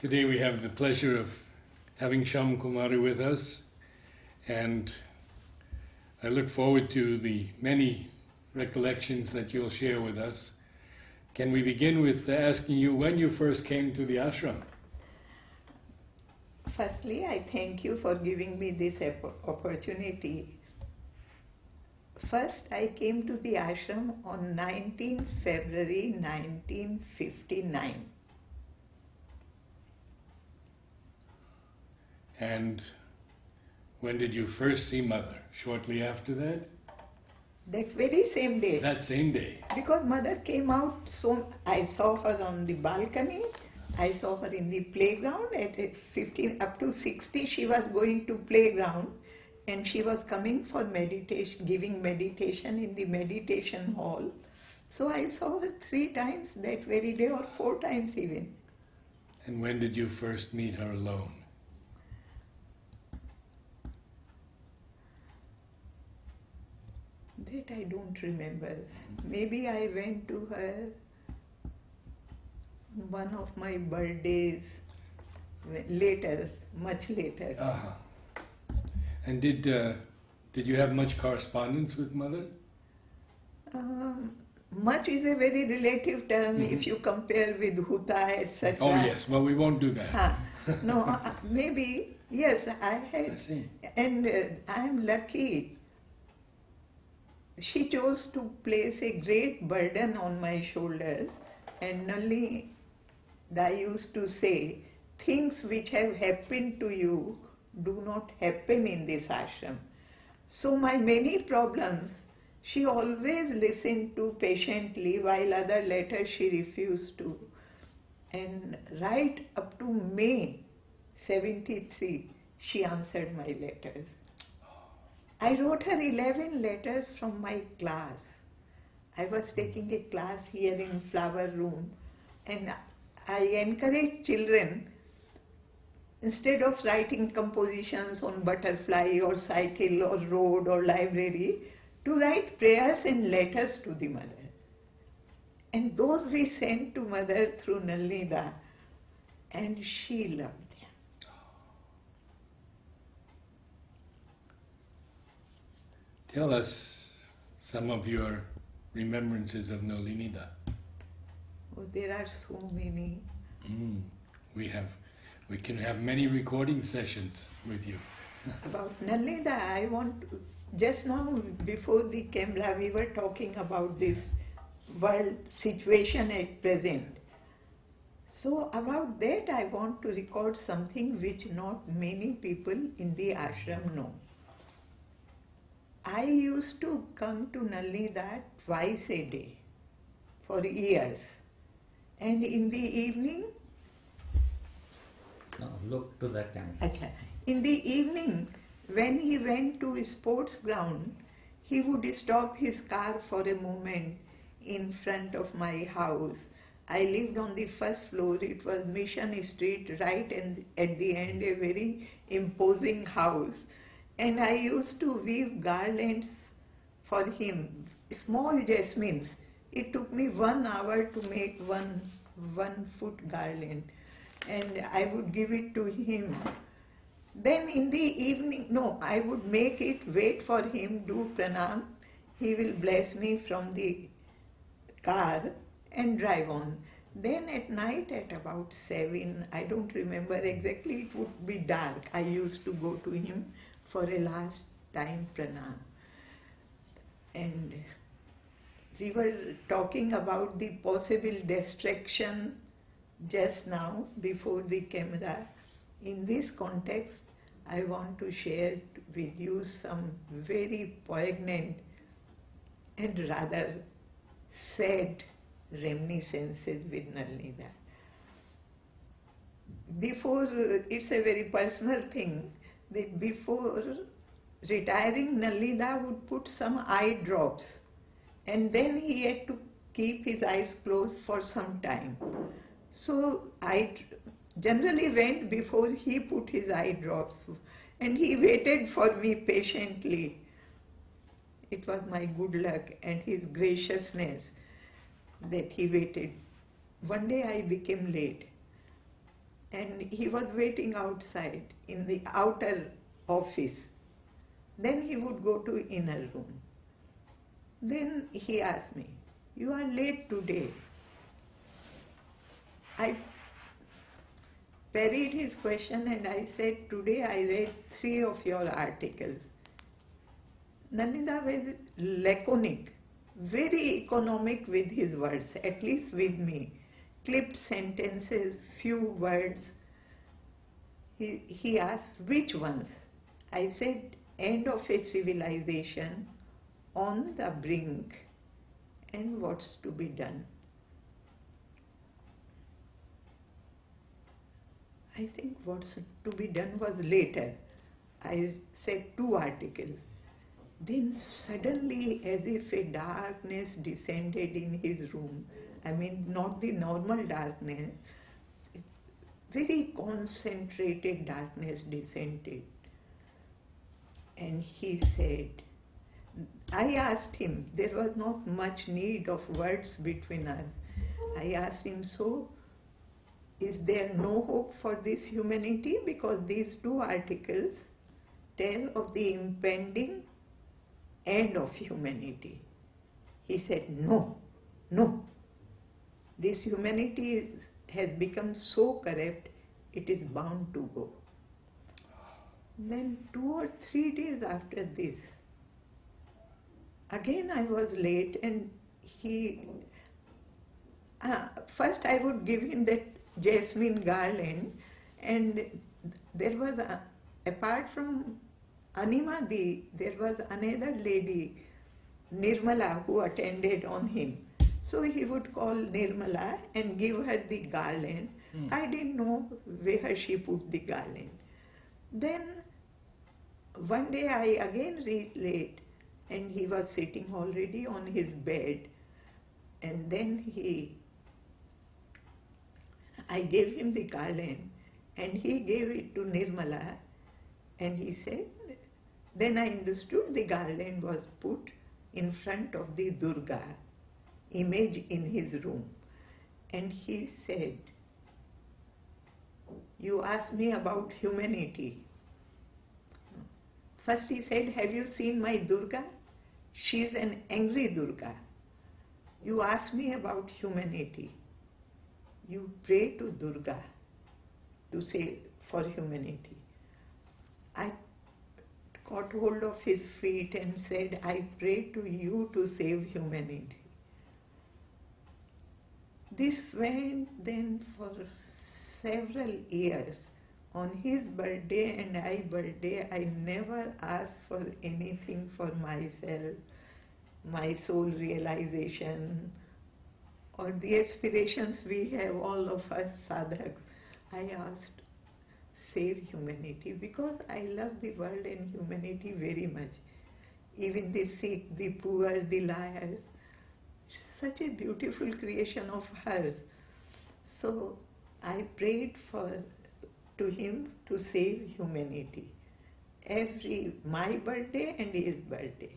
Today we have the pleasure of having Shyam Kumari with us, and I look forward to the many recollections that you'll share with us. Can we begin with asking you when you first came to the ashram? Firstly, I thank you for giving me this opportunity. First, I came to the ashram on 19th February 1959. And when did you first see Mother? Shortly after that? That very same day. That same day. Because Mother came out, so I saw her on the balcony, I saw her in the playground. At 15 up to 60 she was going to playground, and she was coming for meditation, giving meditation in the meditation hall. So I saw her 3 times that very day, or 4 times even. And when did you first meet her alone? That I don't remember. Maybe I went to her one of my birthdays later, much later. Uh-huh. And did you have much correspondence with Mother? Much is a very relative term if you compare with Huta, etc. Oh yes, well we won't do that. No, maybe, yes, I had. I see. And I am lucky. She chose to place a great burden on my shoulders, and only I used to say, things which have happened to you do not happen in this ashram. So my many problems, she always listened to patiently, while other letters she refused to. And right up to May 73, she answered my letters. I wrote her 11 letters from my class. I was taking a class here in Flower Room, and I encourage children, instead of writing compositions on butterfly or cycle or road or library, to write prayers and letters to the Mother. And those we sent to Mother through Nalnida, and she loved them. Tell us some of your remembrances of Nalinida. Oh, there are so many. We can have many recording sessions with you. About Nalnida, I want to, just now before the camera we were talking about this world situation at present. So about that I want to record something which not many people in the ashram know. I used to come to Nalnida twice a day for years. And in the evening, no, look to the camera. Achha. In the evening, when he went to a sports ground, he would stop his car for a moment in front of my house. I lived on the first floor. It was Mission Street, right, and at the end a very imposing house. And I used to weave garlands for him, small jasmines. It took me 1 hour to make one foot garland, and I would give it to him. Then in the evening, no, I would make it, wait for him, do pranam. He will bless me from the car and drive on. Then at night at about 7, I don't remember exactly, it would be dark. I used to go to him for a last time pranam. And we were talking about the possible distraction just now before the camera. In this context, I want to share with you some very poignant and rather sad reminiscences with Nalnida. Before, it's a very personal thing, that before retiring, Nalnida would put some eye drops, and then he had to keep his eyes closed for some time. So I generally went before he put his eye drops, and he waited for me patiently. It was my good luck and his graciousness that he waited. One day I became late, and he was waiting outside in the outer office. Then he would go to inner room. Then he asked me, "You are late today." I parried his question and I said, "Today I read 3 of your articles." Nandita was laconic, very economic with his words, at least with me. Clipped sentences, few words. He asked, "Which ones?" I said, "End of a civilization, On the Brink, and What's to be Done." I think What's to be Done was later. I said 2 articles. Then suddenly, as if a darkness descended in his room, I mean not the normal darkness, very concentrated darkness descended. And he said, I asked him, there was not much need of words between us. I asked him, "So, is there no hope for this humanity? Because these 2 articles tell of the impending end of humanity." He said, "No, no. This humanity has become so corrupt, it is bound to go." Then 2 or 3 days after this, again I was late, and first I would give him that jasmine garland, and there was, apart from Animadi, there was another lady, Nirmala, who attended on him. So he would call Nirmala and give her the garland. I didn't know where she put the garland. Then one day I again reached late, and he was sitting already on his bed. And then I gave him the garland, and he gave it to Nirmala, and he said, then I understood the garland was put in front of the Durga image in his room. And he said, "You asked me about humanity." First he said, "Have you seen my Durga? She is an angry Durga. You asked me about humanity. You pray to Durga to say for humanity." I caught hold of his feet and said, "I pray to you to save humanity." This went then for several years. On his birthday and I never asked for anything for myself, my soul realization, or the aspirations we have, all of us sadhaks. I asked, save humanity, because I love the world and humanity very much. Even the sick, the poor, the liars. Such a beautiful creation of hers. So I prayed to him to save humanity. My birthday and his birthday.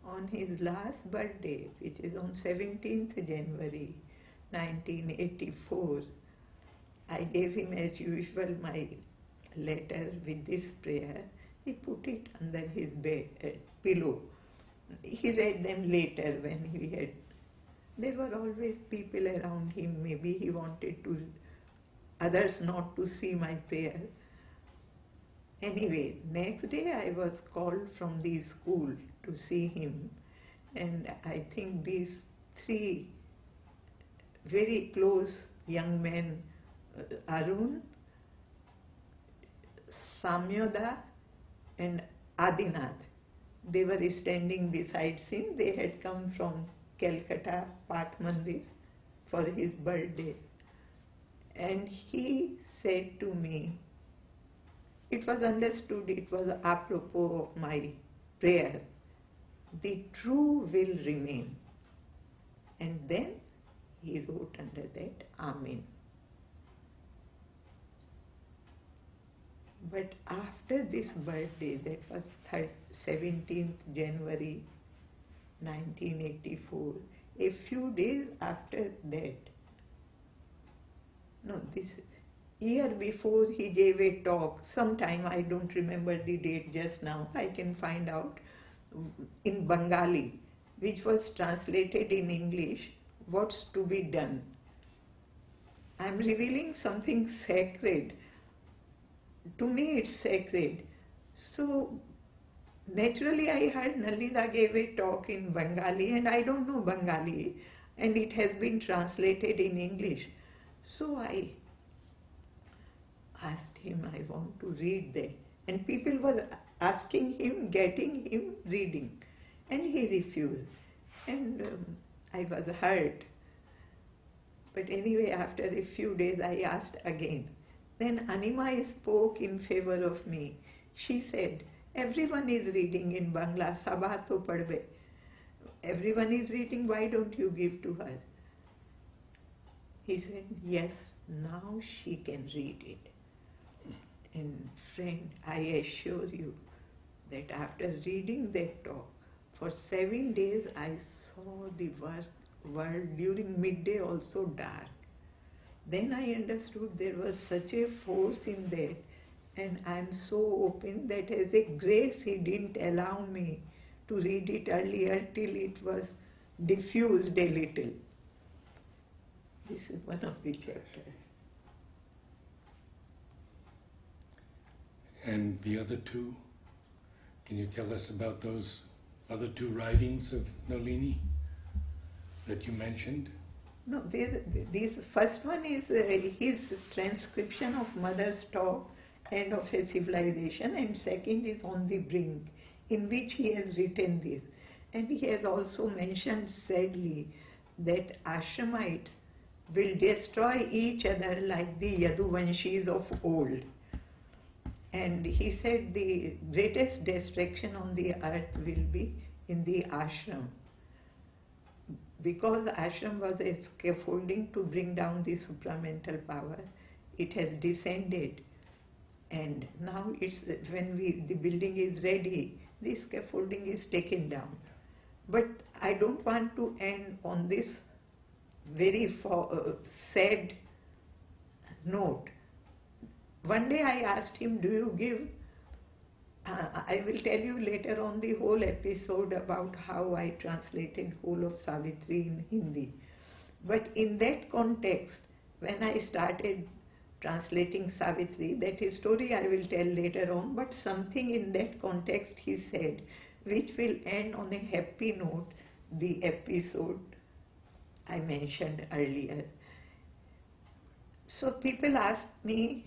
On his last birthday, which is on 17th January 1984, I gave him as usual my letter with this prayer. He put it under his bed pillow. He read them later when he had. There were always people around him. Maybe he wanted others not to see my prayer. Anyway, next day I was called from the school to see him, and I think these 3 very close young men, Arun, Samyoda and Adinath, they were standing beside him. They had come from Calcutta, Pat Mandir, for his birthday. And he said to me, it was understood, it was apropos of my prayer, "The true will remain." And then he wrote under that, Amen. But after this birthday, that was 17th January 1984, a few days after that, year before he gave a talk, sometime, I don't remember the date just now, I can find out, in Bengali, which was translated in English, What's to be Done. I'm revealing something sacred. To me, it's sacred. So, naturally, I heard Nalida gave a talk in Bengali, and I don't know Bengali, and it has been translated in English. So, I asked him, I want to read that. And people were asking him, getting him reading. And he refused. And I was hurt. But anyway, after a few days, I asked again. Then Anima spoke in favor of me. She said, everyone is reading in Bangla, Sabar to padbe. Everyone is reading, why don't you give to her? He said, yes, now she can read it. And friend, I assure you that after reading that talk, for 7 days I saw the world during midday also dark. Then I understood there was such a force in that, and I am so open that as a grace he didn't allow me to read it earlier till it was diffused a little. This is one of the chapters. And the other two, can you tell us about those other two writings of Nalini that you mentioned? No, this first one is his transcription of Mother's talk and of a civilization, and second is On the Brink, in which he has written this. And he has also mentioned sadly that Ashramites will destroy each other like the Yaduvanshis of old. And he said the greatest destruction on the earth will be in the ashram. Because ashram was a scaffolding to bring down the supramental power, it has descended. And now it's when the building is ready, the scaffolding is taken down. But I don't want to end on this very sad note. One day I asked him, do you give, I will tell you later on the whole episode about how I translated whole of Savitri in Hindi. But in that context, when I started translating Savitri, that story I will tell later on, but something in that context he said, which will end on a happy note, the episode I mentioned earlier. So people asked me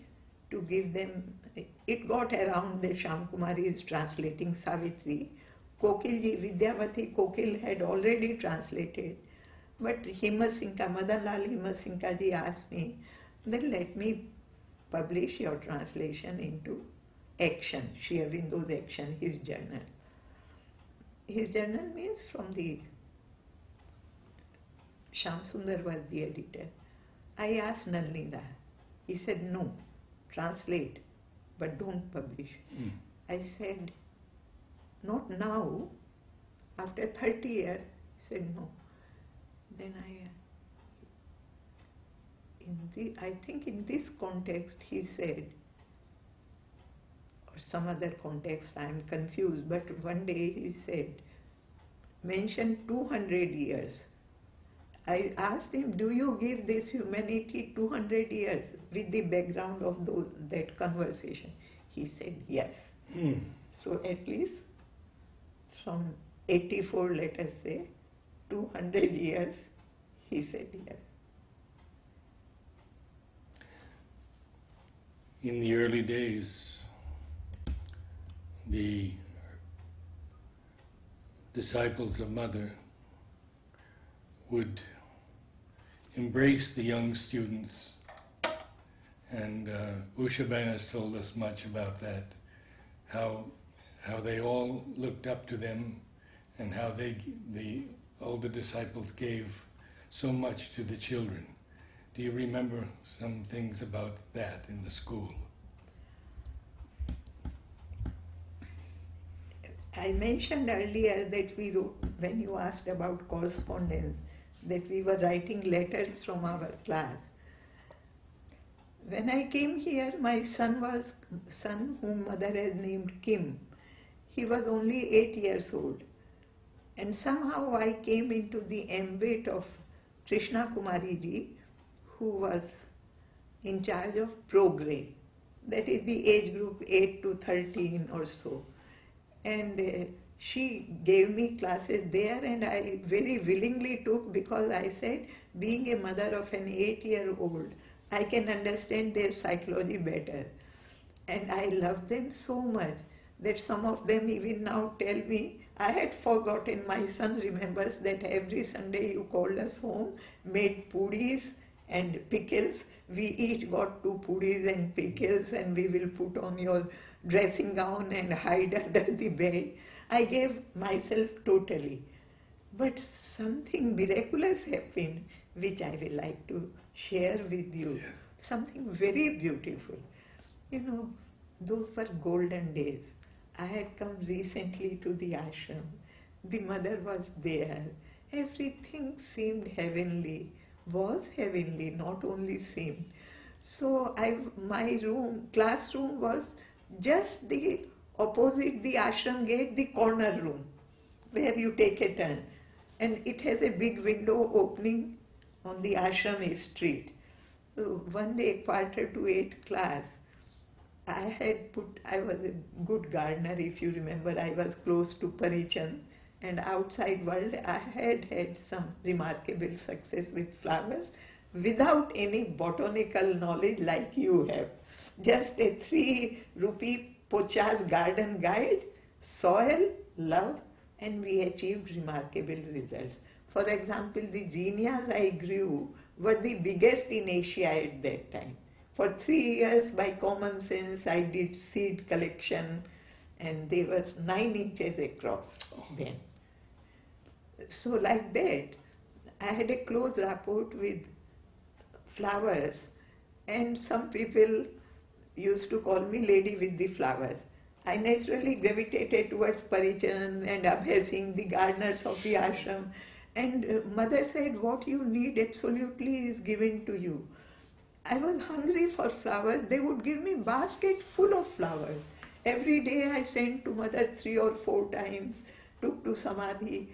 to give them, it got around that Shyam Kumari is translating Savitri. Kokilji, Vidyavati Kokil had already translated. But Himasinka, Madan Lal Himasinka ji asked me, then let me publish your translation into Action, Shri Aurobindo's Action, his journal. His journal means from the, Shyam Sundar was the editor. I asked Nalnida. He said, no, translate, but don't publish. I said, not now, after 30 years. He said, no. Then I think in this context he said, or some other context, I am confused, but one day he said, mention 200 years. I asked him, do you give this humanity 200 years with the background of that conversation? He said, yes. So at least from 84, let us say, 200 years, he said yes. In the early days, the disciples of Mother would embrace the young students, and Ushaben has told us much about that, how they all looked up to them, and how the older disciples gave so much to the children. Do you remember some things about that in the school? I mentioned earlier that we wrote, when you asked about correspondence, that we were writing letters from our class. When I came here, my son whom mother has named Kim. He was only 8 years old. And somehow I came into the ambit of Krishna Kumari ji, who was in charge of Progre. That is the age group 8 to 13 or so. And she gave me classes there, and I very willingly took, because I said, being a mother of an 8-year-old, I can understand their psychology better. And I loved them so much that some of them even now tell me, I had forgotten, my son remembers that every Sunday you called us home, made pudis and pickles. We each got 2 pudis and pickles, and we will put on your dressing gown and hide under the bed. I gave myself totally. But something miraculous happened, which I will like to share with you. Yeah. Something very beautiful. Those were golden days. I had come recently to the ashram. The mother was there. Everything seemed heavenly, was heavenly, not only seemed. So my classroom was just the opposite the ashram gate, the corner room, where you take a turn. And it has a big window opening on the ashram street. So one day, 7:45 class, I was a good gardener, if you remember. I was close to Parichand, and outside world I had some remarkable success with flowers without any botanical knowledge like you have. Just a 3 rupee Pochas garden guide, soil, love, and we achieved remarkable results. For example, the zinnias I grew were the biggest in Asia at that time. For 3 years, by common sense, I did seed collection, and they were 9 inches across then. So like that, I had a close rapport with flowers, and some people used to call me lady with the flowers. I naturally gravitated towards Parichand and Abhay Singh, the gardeners of the ashram. And mother said, what you need absolutely is given to you. I was hungry for flowers. They would give me basket full of flowers. Every day I sent to mother 3 or 4 times, took to Samadhi.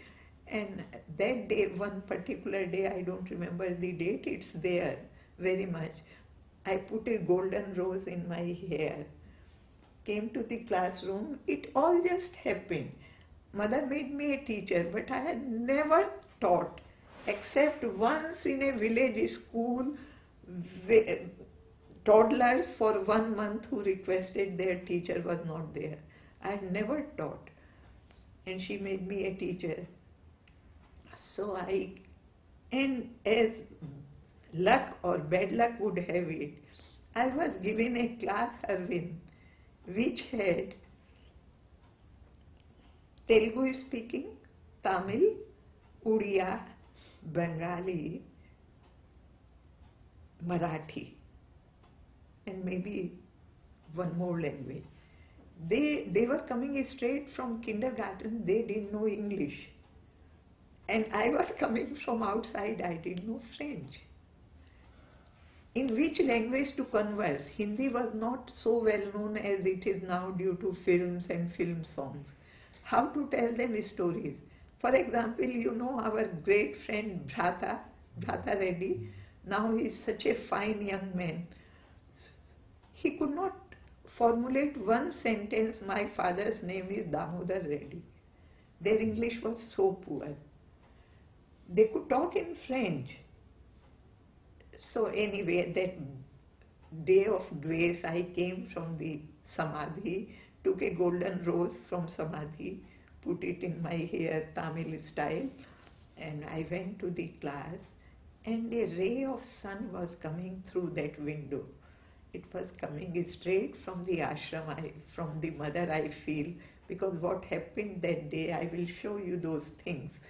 And that day, one particular day, I don't remember the date, it's there very much. I put a golden rose in my hair, came to the classroom. It all just happened. Mother made me a teacher, but I had never taught, except once in a village school, toddlers for 1 month who requested their teacher was not there. I had never taught, and she made me a teacher. So and as luck or bad luck would have it, I was given a class, Arvind, which had Telugu speaking, Tamil, Udiya, Bengali, Marathi, and maybe one more language. They were coming straight from kindergarten. They didn't know English. And I was coming from outside. I didn't know French. In which language to converse? Hindi was not so well known as it is now due to films and film songs. How to tell them stories? For example, our great friend Bhrata Reddy. Now he is such a fine young man. He could not formulate one sentence, my father's name is Damodar Reddy. Their English was so poor. They could talk in French. So anyway, that day of grace, I came from the Samadhi, took a golden rose from Samadhi, put it in my hair, Tamil style, and I went to the class, and a ray of sun was coming through that window. It was coming straight from the ashram, from the mother, I feel, because what happened that day, I will show you those things.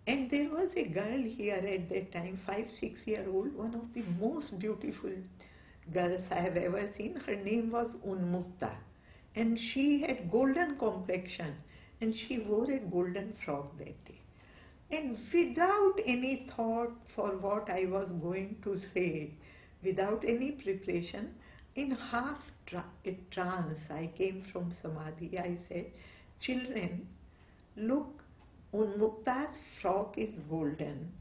And there was a girl here at that time, 5-6-year-old, one of the most beautiful girls I have ever seen. Her name was Unmukta, and she had golden complexion, and she wore a golden frock that day. And without any thought for what I was going to say, without any preparation, in half a trance. I came from Samadhi. I said, children, look, Unmukta's frock is golden.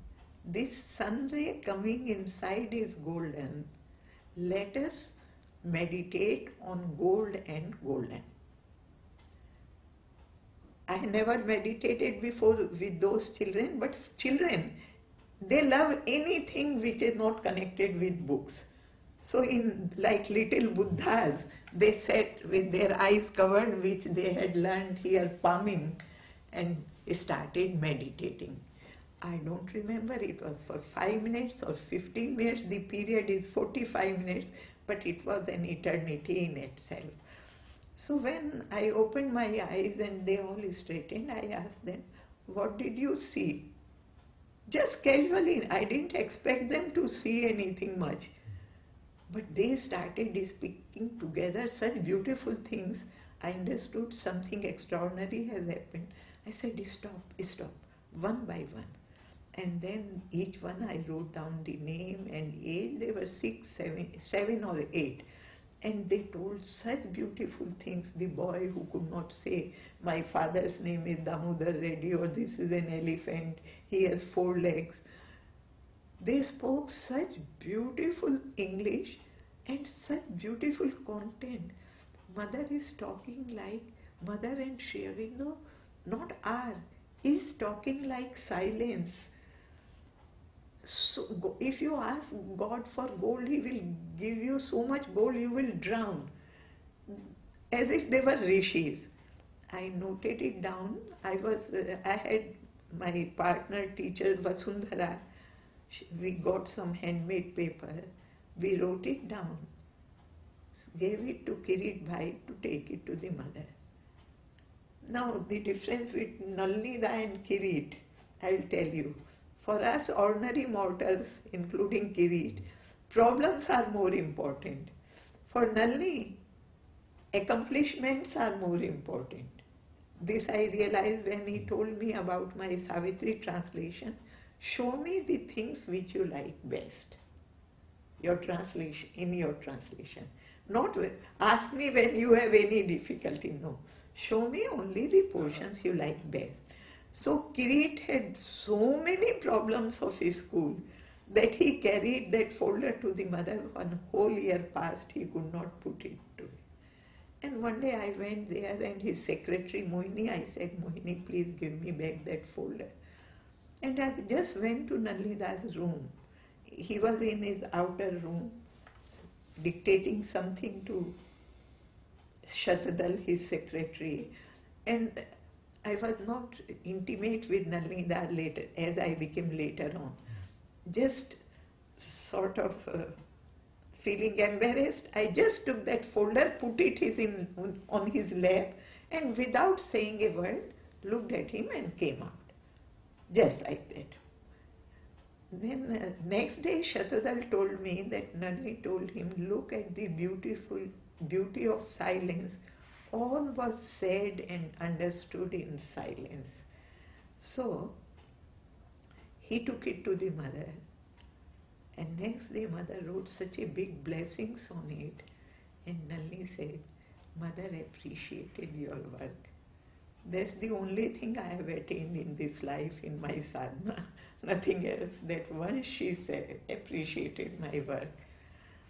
This sun ray coming inside is golden. Let us meditate on gold and golden. I never meditated before with those children, but children, they love anything which is not connected with books. So in like little Buddhas, they sat with their eyes covered, which they had learned here palming, and started meditating. I don't remember, it was for 5 minutes or 15 minutes. The period is 45 minutes, but it was an eternity in itself. So when I opened my eyes and they all straightened, I asked them, what did you see? Just casually, I didn't expect them to see anything much. But they started speaking together such beautiful things. I understood something extraordinary has happened. I said, stop, one by one. And then each one I wrote down the name and age. They were 7 or 8. And they told such beautiful things. The boy who could not say, my father's name is Damodar Reddy, or this is an elephant, he has 4 legs. They spoke such beautiful English and such beautiful content. Mother is talking like Mother, and Sri Aurobindo, not R, is talking like silence. So if you ask God for gold, He will give you so much gold you will drown. As if they were rishis. I noted it down. I had my partner teacher Vasundhara. We got some handmade paper. We wrote it down. Gave it to Kirit Bhai to take it to the mother. Now the difference between Nalnida and Kirit, I will tell you. For us ordinary mortals, including Kirit, problems are more important. For Nalini, accomplishments are more important. This I realized when he told me about my Savitri translation. Show me the things which you like best. In your translation. Not ask me when you have any difficulty, no. Show me only the portions you like best. So Kirit had so many problems of his school that he carried that folder to the mother. 1 whole year passed, he could not put it to it. And one day I went there and his secretary Mohini, I said, Mohini, please give me back that folder. And I just went to Nalinida's room. He was in his outer room dictating something to Shatadal, his secretary. And I was not intimate with Nalinida later, as I became later on. Just sort of feeling embarrassed, I just took that folder, put it on his lap, and without saying a word, looked at him and came out. Just like that. Then next day Shatadal told me that Nalini told him, look at the beauty of silence. All was said and understood in silence. So he took it to the mother. And next day mother wrote such a big blessings on it. And Nalini said, Mother appreciated your work. That's the only thing I have attained in this life, in my sadhana. Nothing else. That once she said, appreciated my work.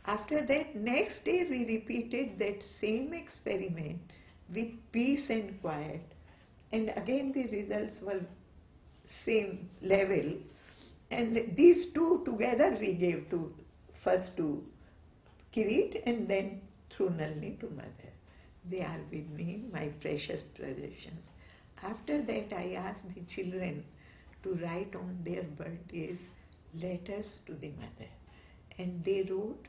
After that, next day we repeated that same experiment with peace and quiet. And again the results were same level. And these two together we gave to, first to Kirit and then through Nalini to mother. They are with me, my precious possessions. After that I asked the children to write on their birthdays letters to the mother. And they wrote,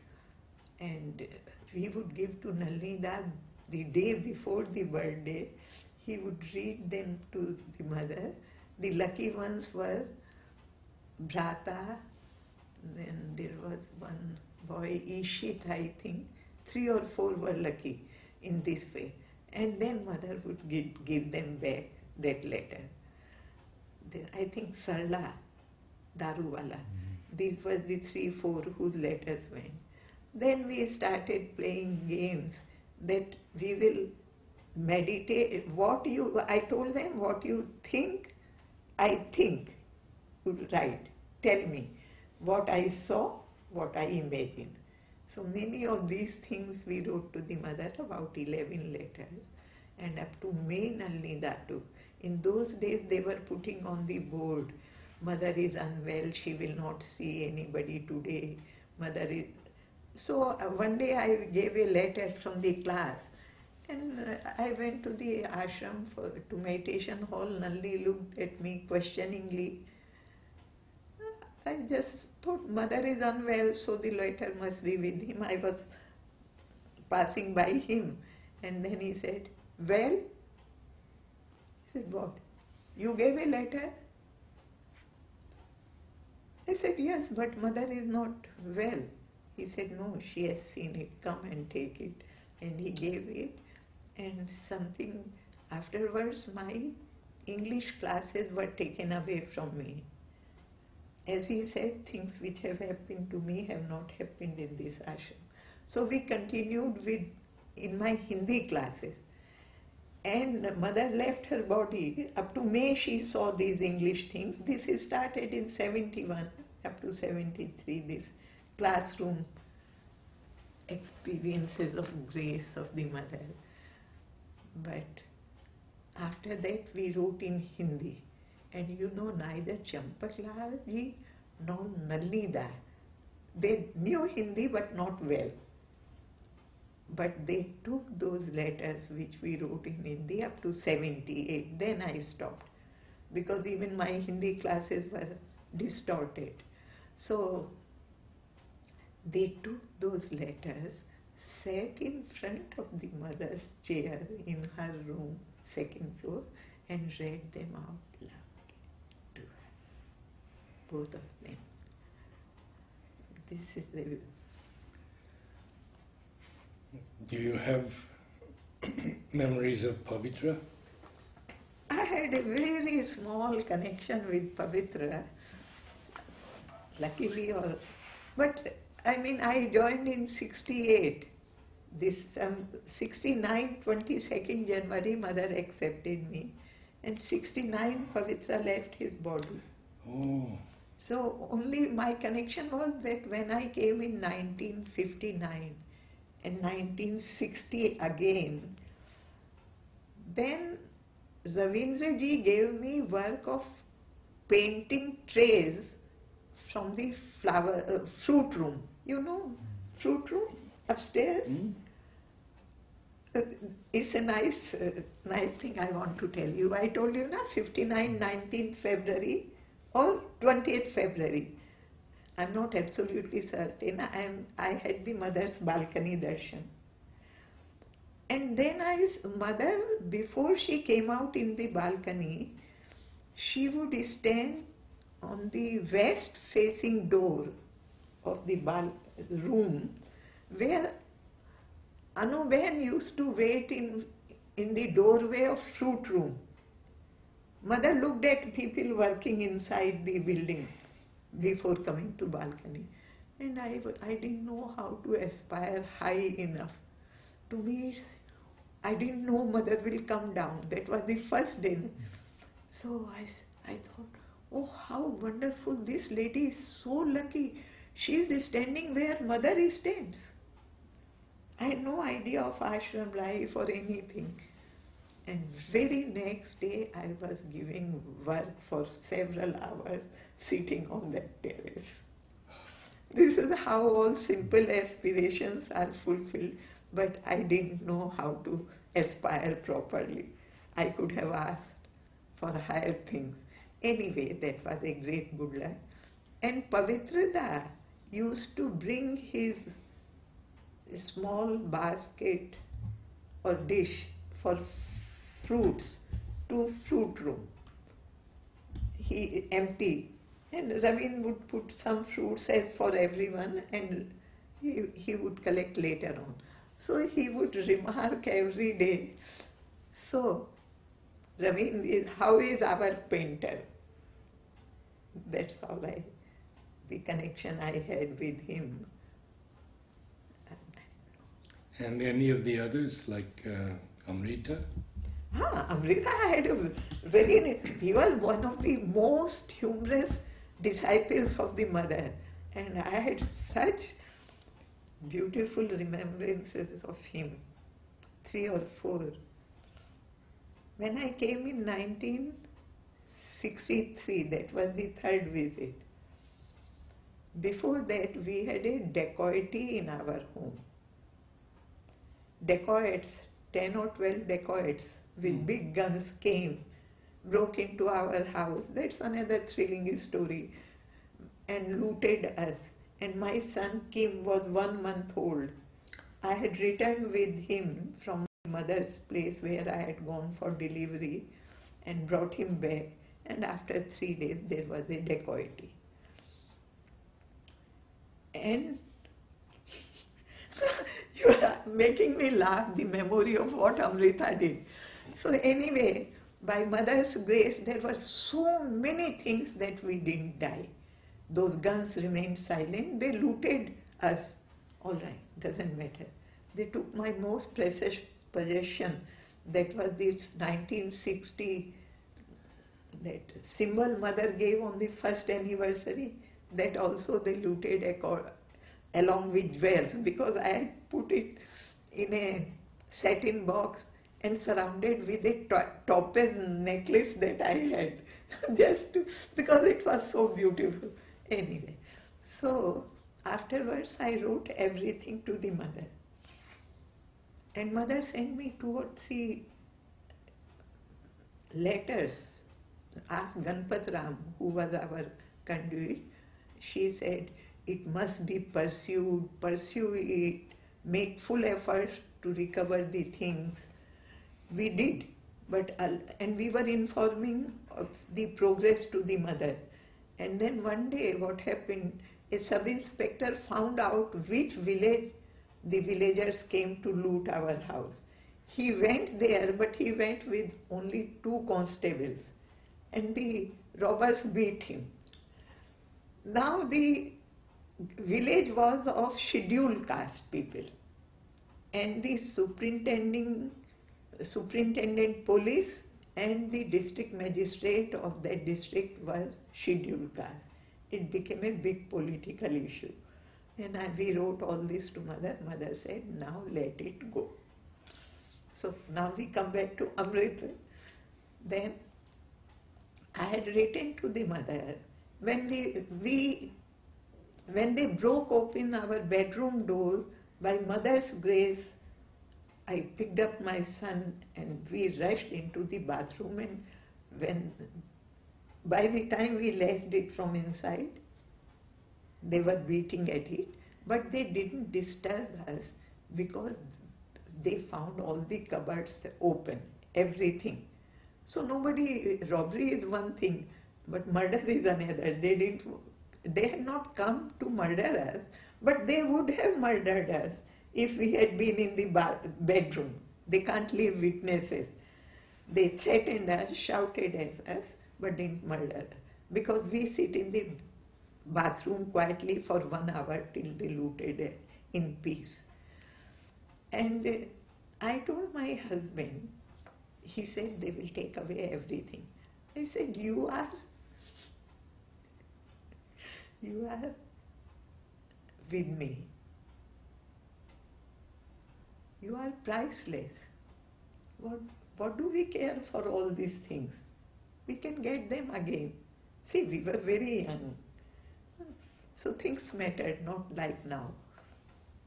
and we would give to Nalnida the day before the birthday. He would read them to the mother. The lucky ones were Bhrata, then there was one boy, Ishit, I think. 3 or 4 were lucky in this way. And then mother would give them back that letter. Then I think Sarla, Daruwala, these were the 3, 4 whose letters went. Then we started playing games that we will meditate. I told them, what you think, I think. Right. Tell me what I saw, what I imagined. So many of these things we wrote to the mother, about 11 letters, and up to May Nalnida took. In those days they were putting on the board, mother is unwell, she will not see anybody today, mother is... So one day I gave a letter from the class, and I went to the ashram to meditation hall. Nalini looked at me questioningly. I just thought mother is unwell, so the letter must be with him. I was passing by him, and then he said, well? I said, what? You gave a letter? I said, yes, but mother is not well. He said, no, she has seen it, come and take it. And he gave it, and something afterwards my English classes were taken away from me. As he said, things which have happened to me have not happened in this ashram. So we continued in my Hindi classes. And mother left her body. Up to May she saw these English things. This started in 71, up to 73, this classroom experiences of grace of the mother. But after that we wrote in Hindi. And you know, neither Champaklal ji nor Nalnida, they knew Hindi but not well. But they took those letters which we wrote in Hindi up to 78. Then I stopped, because even my Hindi classes were distorted. So they took those letters, sat in front of the mother's chair in her room, second floor, and read them out loud to her, both of them. This is the... Do you have memories of Pavitra? I had a very small connection with Pavitra, luckily, but I mean, I joined in 68. This 69, 22nd January, mother accepted me, and 69 Pavitra left his body. Oh. So only my connection was that when I came in 1959 and 1960 again, then Ravindra ji gave me work of painting trays from the fruit room. You know, fruit room upstairs? It's a nice thing I want to tell you. I told you, 59, 19th February or 20th February. I'm not absolutely certain. I had the mother's balcony darshan. And then mother, before she came out in the balcony, she would stand on the west facing door of the room, where Anuben used to wait in the doorway of fruit room. Mother looked at people working inside the building before coming to balcony. And I didn't know how to aspire high enough. To me, I didn't know mother will come down. That was the first day. So I thought, oh, how wonderful, this lady is so lucky. She is standing where mother stands. I had no idea of ashram life or anything. And very next day I was giving work for several hours sitting on that terrace. This is how all simple aspirations are fulfilled, but I didn't know how to aspire properly. I could have asked for higher things. Anyway, that was a great good luck. And Pavitrada used to bring his small basket or dish for fruits to fruit room. He empty, and Ravin would put some fruits as for everyone, and he would collect later on. So he would remark every day, so Ravin, how is our painter? That's all the connection I had with him. And any of the others, like Amrita? Amrita had he was one of the most humorous disciples of the mother, and I had such beautiful remembrances of him, 3 or 4. When I came in 1963, that was the third visit. Before that, we had a dacoity in our home. Dacoits, 10 or 12 dacoits with big guns came, broke into our house. That's another thrilling story. And looted us. And my son Kim was 1 month old. I had returned with him from my mother's place where I had gone for delivery and brought him back. And after 3 days, there was a dacoity. And you are making me laugh, the memory of what Amrita did. So anyway, by mother's grace, there were so many things that we didn't die. Those guns remained silent. They looted us. All right, doesn't matter. They took my most precious possession. That was this 1960, that symbol mother gave on the first anniversary. That also they looted along with jewels, because I had put it in a satin box and surrounded with a topaz necklace that I had, because it was so beautiful. Anyway, so afterwards I wrote everything to the mother. And mother sent me 2 or 3 letters. Asked Ganpat Ram, who was our conduit. She said, it must be pursued, pursue it, make full effort to recover the things. We did, and we were informing of the progress to the mother. And then one day what happened, a sub-inspector found out which village the villagers came to loot our house. He went there, but he went with only 2 constables, and the robbers beat him. Now the village was of scheduled caste people, and the superintendent police and the district magistrate of that district were scheduled caste. It became a big political issue. And we wrote all this to mother. Mother said, now let it go. So now we come back to Amrita. Then I had written to the mother. When they broke open our bedroom door, by mother's grace, I picked up my son and we rushed into the bathroom, and by the time we latched it from inside, they were beating at it, but they didn't disturb us because they found all the cupboards open, everything. So robbery is one thing, but murder is another. They had not come to murder us, but they would have murdered us if we had been in the bedroom. They can't leave witnesses. They threatened us, shouted at us, but didn't murder, because we sit in the bathroom quietly for 1 hour till they looted it in peace. And I told my husband, he said they will take away everything. I said, you are with me. You are priceless. What do we care for all these things? We can get them again. See, we were very young. So things mattered, not like now.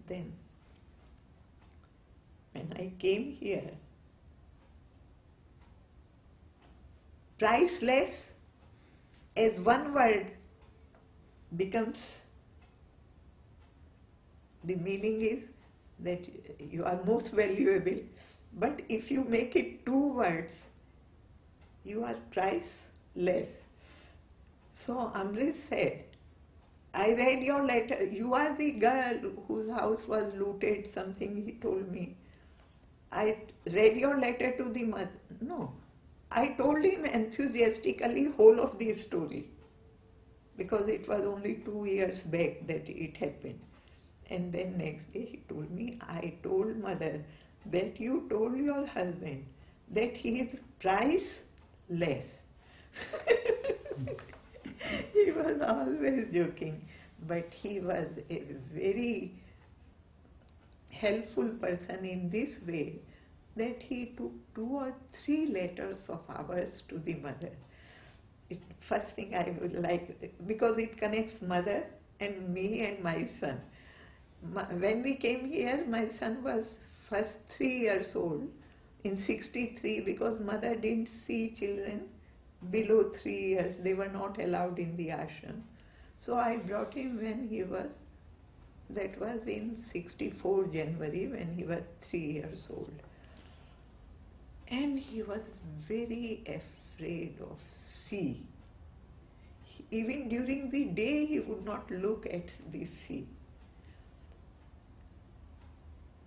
Then, when I came here, priceless as one word becomes, the meaning is that you are most valuable. But if you make it 2 words, you are priceless. So Amrit said, I read your letter. You are the girl whose house was looted, something he told me. I read your letter to the mother. No, I told him enthusiastically whole of the story, because it was only 2 years back that it happened. And then next day he told me, I told mother that you told your husband that he is priceless. He was always joking, but he was a very helpful person in this way that he took 2 or 3 letters of ours to the mother. First thing I would like, because it connects mother and me and my son. When we came here, my son was first 3 years old in 63, because mother didn't see children below 3 years. They were not allowed in the ashram. So I brought him when he was, that was in 64 January, when he was 3 years old. And he was very afraid of sea. Even during the day he would not look at the sea.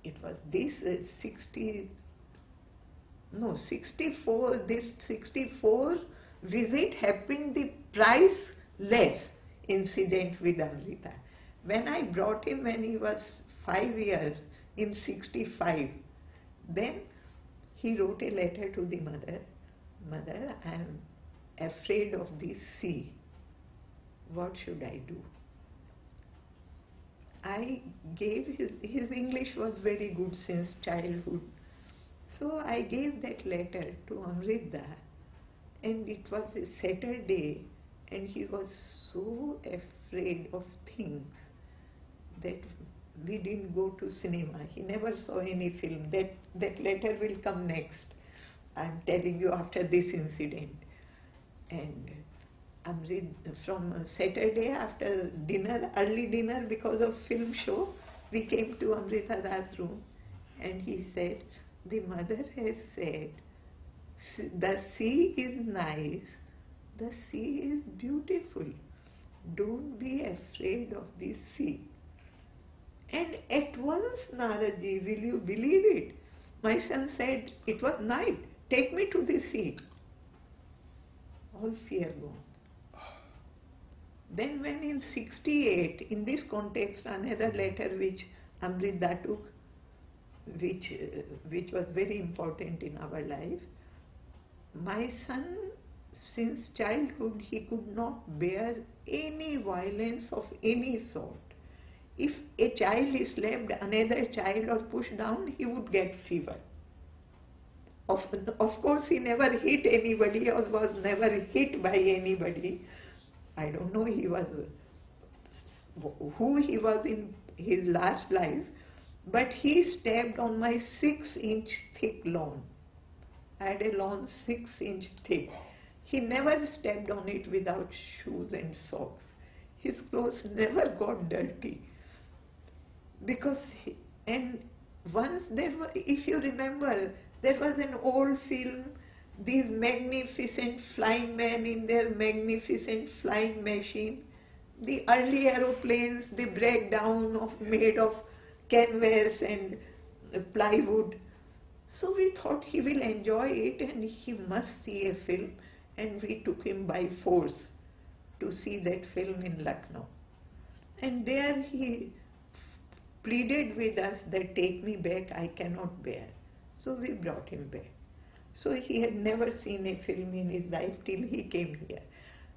It was this 64, this 64 visit happened the priceless incident with Amrita. When I brought him when he was 5 years, in 65, then he wrote a letter to the mother. Mother, I am afraid of the sea. What should I do? I gave his English was very good since childhood. So I gave that letter to Amrita, and it was a Saturday, and he was so afraid of things that we didn't go to cinema. He never saw any film. That letter will come next. I'm telling you after this incident. And from Saturday after dinner, early dinner, because of film show, we came to Amrita's room, and he said, the mother has said, the sea is nice, the sea is beautiful. Don't be afraid of the sea. And at once, Naraji, will you believe it? My son said, it was night, take me to the sea. All fear gone. Then when in 68, in this context, another letter which Amrita took, which was very important in our life, my son, since childhood, he could not bear any violence of any sort. If a child slapped another child or pushed down, he would get fever. Of course, he never hit anybody or was never hit by anybody. I don't know who he was in his last life, but he stepped on my 6-inch thick lawn. I had a lawn 6-inch thick. He never stepped on it without shoes and socks. His clothes never got dirty. And once there was, if you remember, there was an old film, these magnificent flying men in their magnificent flying machine. The early aeroplanes, they break down made of canvas and plywood. So we thought he will enjoy it and he must see a film, and we took him by force to see that film in Lucknow. And there he pleaded with us that take me back, I cannot bear. So we brought him back. So he had never seen a film in his life till he came here.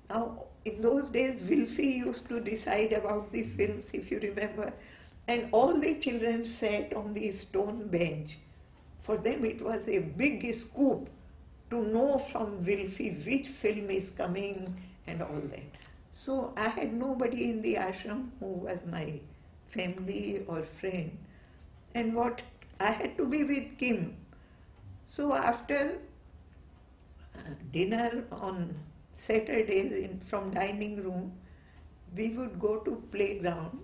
Now, in those days, Wilfie used to decide about the films, if you remember, and all the children sat on the stone bench. For them, it was a big scoop to know from Wilfie which film is coming and all that. So I had nobody in the ashram who was my family or friend, and I had to be with Kim. So after dinner on Saturdays from dining room, we would go to playground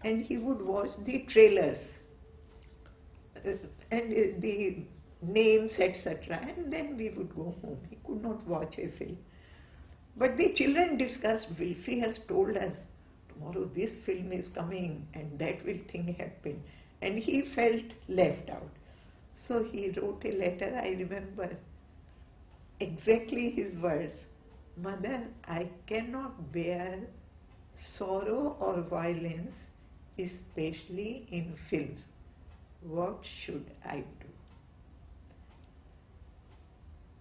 and he would watch the trailers and the names, etc. And then we would go home. He could not watch a film. But the children discussed, Wilfie has told us, tomorrow this film is coming and that will thing happen. And he felt left out. So he wrote a letter, I remember exactly his words. Mother, I cannot bear sorrow or violence especially in films. What should I do?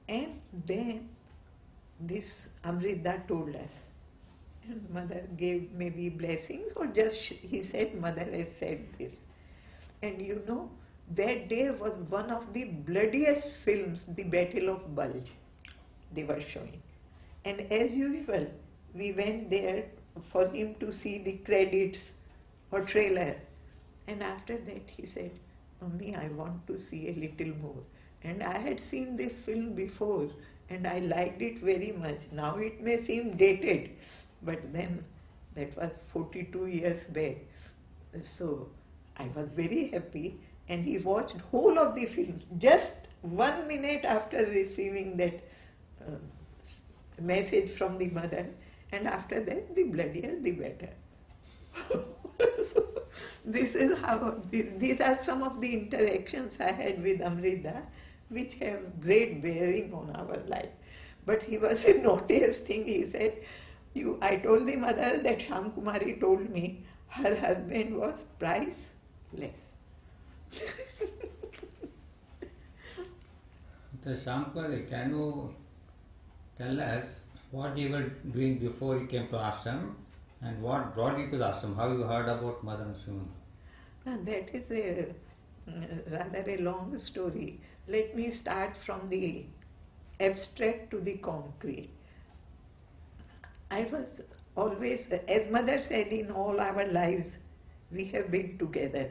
And then this Amrita told us. And mother gave maybe blessings, or just he said, mother has said this. And you know, that day was one of the bloodiest films, the Battle of Bulge, they were showing. And as usual, we went there for him to see the credits or trailer. And after that he said, Mummy, I want to see a little more. And I had seen this film before and I liked it very much. Now it may seem dated, but then that was 42 years back. So I was very happy, and he watched whole of the films just 1 minute after receiving that message from the mother, and after that the bloodier the better. So this is how, these are some of the interactions I had with Amrita, which have great bearing on our life. But he was a naughtiest thing. He said, I told the mother that Shyam Kumari told me her husband was priceless. So Shyam Kumari, can you tell us what you were doing before you came to ashram and what brought you to the ashram? How you heard about Mother Shivan? That is a rather a long story. Let me start from the abstract to the concrete. I was always, as mother said, in all our lives we have been together.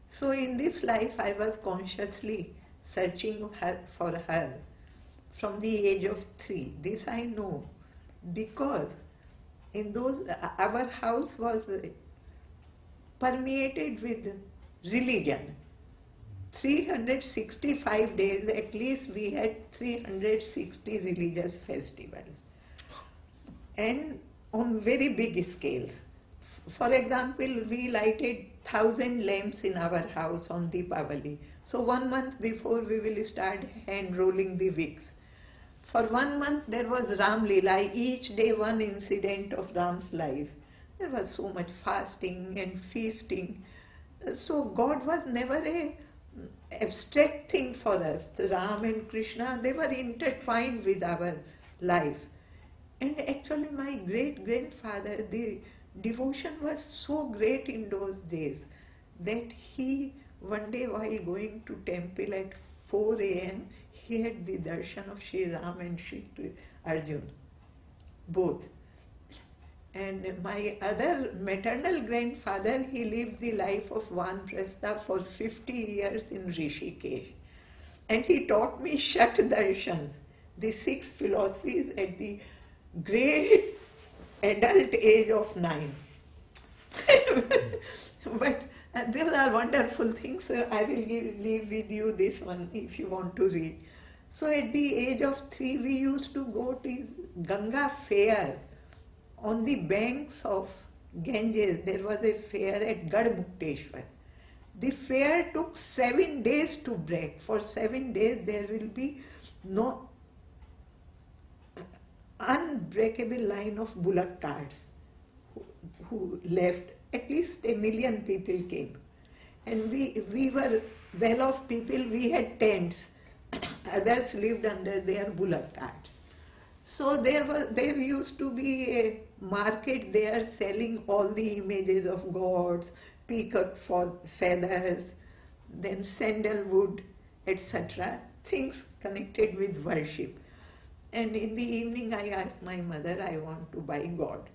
So in this life I was consciously searching for her from the age of 3. This I know because in those, our house was permeated with religion. 365 days at least we had 360 religious festivals, and on very big scales. For example, we lighted 1,000 lamps in our house on Deepavali. So 1 month before we will start hand rolling the wicks. For 1 month there was Ram Leela, each day one incident of Ram's life. There was so much fasting and feasting. So God was never a abstract thing for us. Ram and Krishna, they were intertwined with our life. And actually my great-grandfather, the devotion was so great in those days that he, one day while going to temple at 4 a.m., he had the darshan of Sri Ram and Sri Arjun, both. And my other maternal grandfather, he lived the life of Vanprastha for 50 years in Rishikesh. And he taught me Shat Darshans, the 6 philosophies at the great adult age of 9. But those are wonderful things. I will leave with you this one if you want to read. So at the age of 3, we used to go to Ganga fair. On the banks of Ganges, there was a fair at Gadmukteshwar. The fair took 7 days to break. For 7 days there will be no unbreakable line of bullock carts who left. At least 1 million people came. And we were well-off people, we had tents. Others lived under their bullock carts. So there used to be a market there selling all the images of gods, peacock feathers, then sandalwood, etc. Things connected with worship. And in the evening I asked my mother, I want to buy God.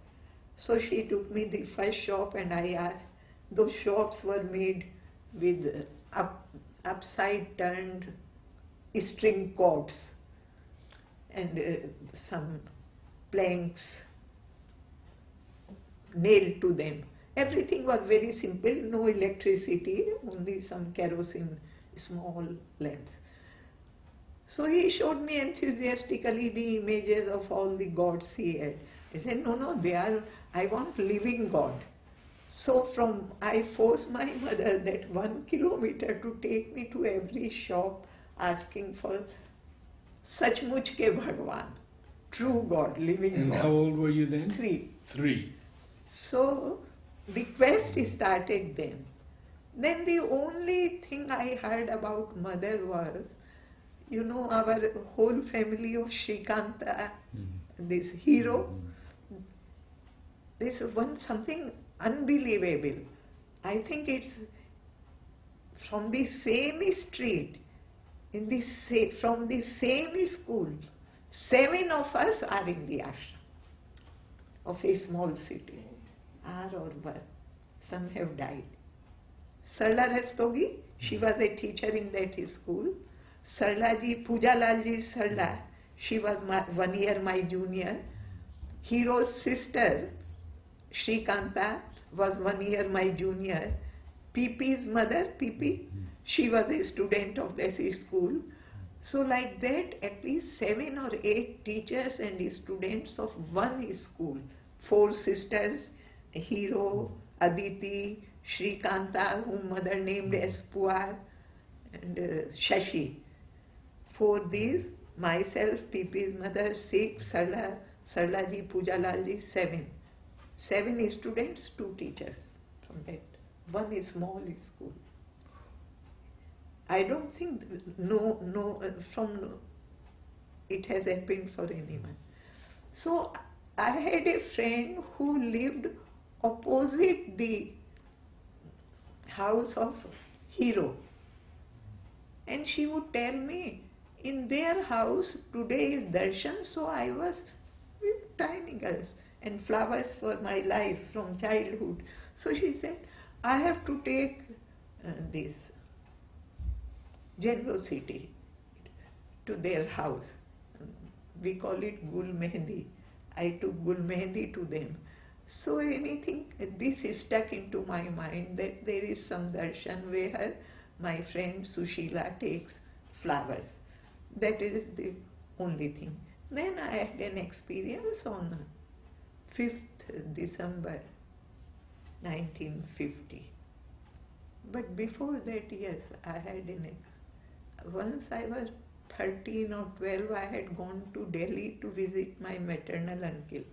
So she took me the first shop and I asked, those shops were made with upside turned string cords and some planks nailed to them. Everything was very simple, no electricity, only some kerosene, small lamps. So he showed me enthusiastically the images of all the gods he had. I said, no, I want living God. So I forced my mother that 1 kilometer to take me to every shop asking for Sachmuch ke Bhagwan, true God, living And God. how old were you then? 3. 3. So The quest started then. Then the only thing I heard about mother was, you know, our whole family of Shrikanta, this hero, there's one something unbelievable. I think it's from the same street, from the same school, 7 of us are in the ashram of a small city. Are or were. Some have died. Sarla Rastogi, she was a teacher in that school. Sarlaji, Pujalalji Sarla, she was 1 year my junior. Hero's sister, Shrikanta, was 1 year my junior. Pipi's mother, Pipi, she was a student of this school. So like that, at least 7 or 8 teachers and students of one school. 4 sisters, Hero, Aditi, Shrikanta, whom mother named as Puar, and Shashi. 4 these, myself, Pipi's mother, 6, Sarlaji, Pujalalji, 7. 7 students, 2 teachers from that. One small school. I don't think it has happened for anyone. So I had a friend who lived opposite the house of Hero, and she would tell me, in their house today is darshan. So I was with tiny girls, and flowers were my life from childhood. So she said, I have to take this generosity to their house. We call it Gul Mehndi. I took Gul Mehndi to them. So this is stuck into my mind, that there is some darshan where my friend Sushila takes flowers. That is the only thing. Then I had an experience on 5th December 1950. But before that, yes, I had once I was 13 or 12, I had gone to Delhi to visit my maternal uncle.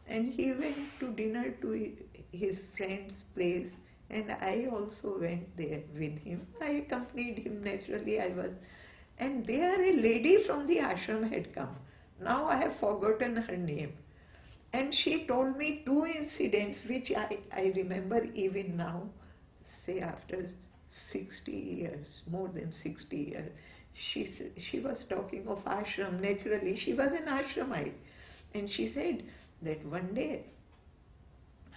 And he went to dinner to his friend's place, and I also went there with him. I accompanied him naturally. And there a lady from the ashram had come. Now I have forgotten her name. And she told me 2 incidents which I remember even now, say after 60 years, more than 60 years. She was talking of ashram. Naturally, she was an ashramite. And she said that one day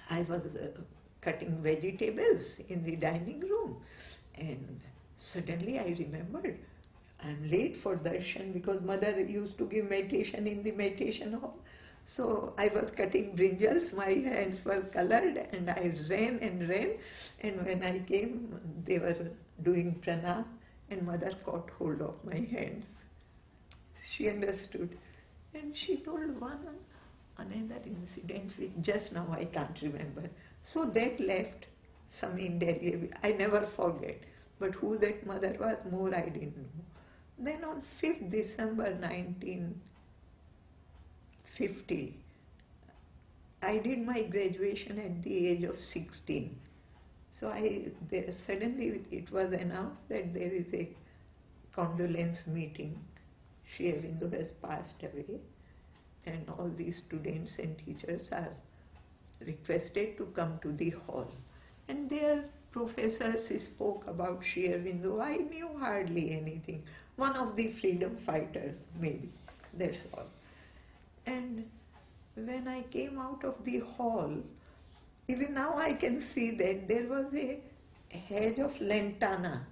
I was cutting vegetables in the dining room, and suddenly I remembered I'm late for darshan because mother used to give meditation in the meditation hall. So I was cutting brinjals, my hands were colored, and I ran, and when I came, they were doing pranam, and mother caught hold of my hands. She understood, and she told another incident which just now I can't remember. So that left some in Delhi. I never forget, but who that mother was, more I didn't know. Then on 5th December 1950, I did my graduation at the age of 16. So suddenly it was announced that there is a condolence meeting. Sri Aurobindo has passed away, and all these students and teachers are requested to come to the hall. And their professors spoke about Sri Aurobindo. I knew hardly anything. One of the freedom fighters, maybe. That's all. And when I came out of the hall, even now I can see that there was a hedge of lantana